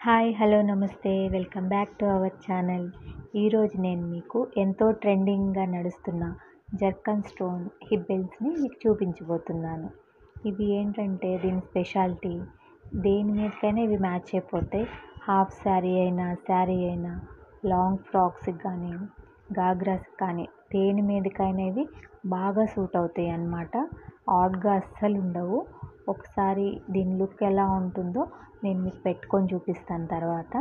Hi! Hello! నమస్తే. Welcome back to our channel. ఈరోజు నేను మీకు ఎంతో ట్రెండింగ్‌గా నడుస్తున్న జర్కన్ స్టోన్ హిప్ బెల్ట్స్‌ని మీకు చూపించబోతున్నాను. ఇవి ఏంటంటే దీని స్పెషాలిటీ దేని మీదకైనా ఇవి మ్యాచ్ అయిపోతాయి. హాఫ్ శారీ అయినా, లాంగ్ ఫ్రాక్స్‌కి కానీ, గాగ్రాస్‌కి కానీ దేని మీదకైనా ఇవి బాగా సూట్ అవుతాయి అన్నమాట. ఆడ్‌గా అస్సలు ఉండవు. ఒకసారి దీని లుక్ ఎలా ఉంటుందో నేను మీకు పెట్టుకొని చూపిస్తాను తర్వాత.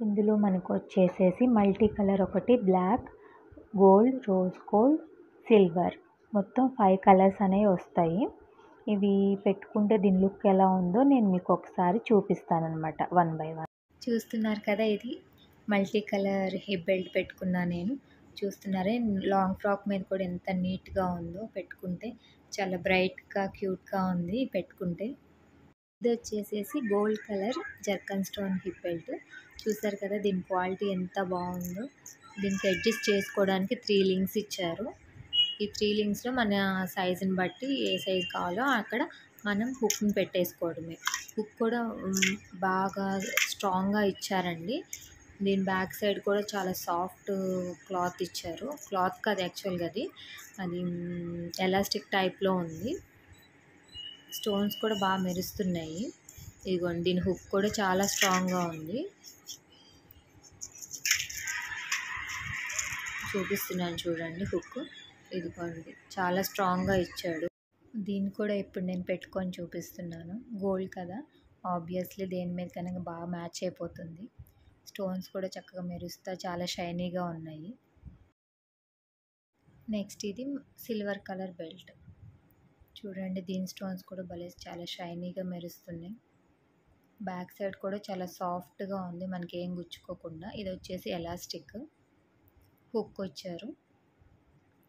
ఇందులో మనకు వచ్చేసేసి మల్టీ కలర్ ఒకటి black, gold, rose gold, silver మొత్తం 5 కలర్స్ అనేవి వస్తాయి. ఇవి పెట్టుకుంటే దీని లుక్ ఎలా ఉందో నేను మీకు ఒకసారి చూపిస్తానన్నమాట వన్ బై వన్. చూస్తున్నారు కదా, ఇది మల్టీ కలర్ హిప్ బెల్ట్ పెట్టుకున్నా నేను. చూస్తున్నారే లాంగ్ ఫ్రాక్ మీద కూడా ఎంత నీట్గా ఉందో పెట్టుకుంటే. చాలా బ్రైట్గా క్యూట్గా ఉంది పెట్టుకుంటే. ఇది వచ్చేసేసి gold colour zircon stone hip belt. చూసారు కదా దీని క్వాలిటీ ఎంత బాగుందో. దీనికి అడ్జస్ట్ చేసుకోవడానికి 3 లింక్స్ ఇచ్చారు. ఈ 3 లింక్స్లో మన సైజుని బట్టి ఏ సైజు కావాలో అక్కడ మనం హుక్ని పెట్టేసుకోవడమే. హుక్ కూడా బాగా స్ట్రాంగ్గా ఇచ్చారండి. దీని బ్యాక్ సైడ్ కూడా చాలా సాఫ్ట్ క్లాత్ ఇచ్చారు. క్లాత్ కాదు యాక్చువల్గా అది ఎలాస్టిక్ టైప్లో ఉంది. స్టోన్స్ కూడా బాగా మెరుస్తున్నాయి. ఇదిగోండి దీని హుక్ కూడా చాలా స్ట్రాంగ్గా ఉంది. చూపిస్తున్నాను చూడండి హుక్. ఇదిగోండి చాలా స్ట్రాంగ్గా ఇచ్చాడు. దీన్ని కూడా ఇప్పుడు నేను పెట్టుకొని చూపిస్తున్నాను. గోల్డ్ కదా, ఆబ్వియస్లీ దేని మీద కనుక బాగా మ్యాచ్ అయిపోతుంది. స్టోన్స్ కూడా చక్కగా మెరుస్తా చాలా షైనీగా ఉన్నాయి. నెక్స్ట్ ఇది సిల్వర్ కలర్ బెల్ట్. చూడండి దీని స్టోన్స్ కూడా భలే చాలా షైనీగా మెరుస్తున్నాయి. బ్యాక్ సైడ్ కూడా చాలా సాఫ్ట్గా ఉంది, మనకి ఏం గుచ్చుకోకుండా. ఇది వచ్చేసి ఎలాస్టిక్ హుక్ వచ్చారు.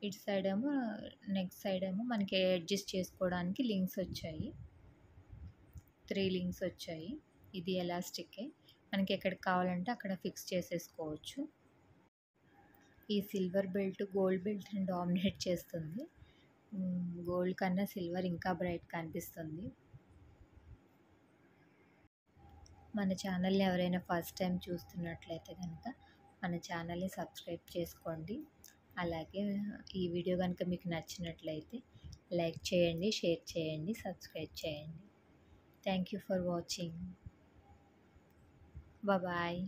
ఇటు సైడ్ ఏమో నెక్స్ట్ సైడ్ ఏమో మనకి అడ్జస్ట్ చేసుకోవడానికి లింక్స్ వచ్చాయి. 3 లింక్స్ వచ్చాయి. ఇది ఎలాస్టికే, మనకి ఎక్కడికి కావాలంటే అక్కడ ఫిక్స్ చేసేసుకోవచ్చు. ఈ సిల్వర్ బెల్ట్ గోల్డ్ బెల్ట్ని డామినేట్ చేస్తుంది. గోల్డ్ కన్నా సిల్వర్ ఇంకా బ్రైట్ కనిపిస్తుంది. మన ఛానల్ని ఎవరైనా ఫస్ట్ టైం చూస్తున్నట్లయితే కనుక మన ఛానల్ని సబ్స్క్రైబ్ చేసుకోండి. అలాగే ఈ వీడియో కనుక మీకు నచ్చినట్లయితే లైక్ చేయండి, షేర్ చేయండి, సబ్స్క్రైబ్ చేయండి. Thank you for watching. Bye.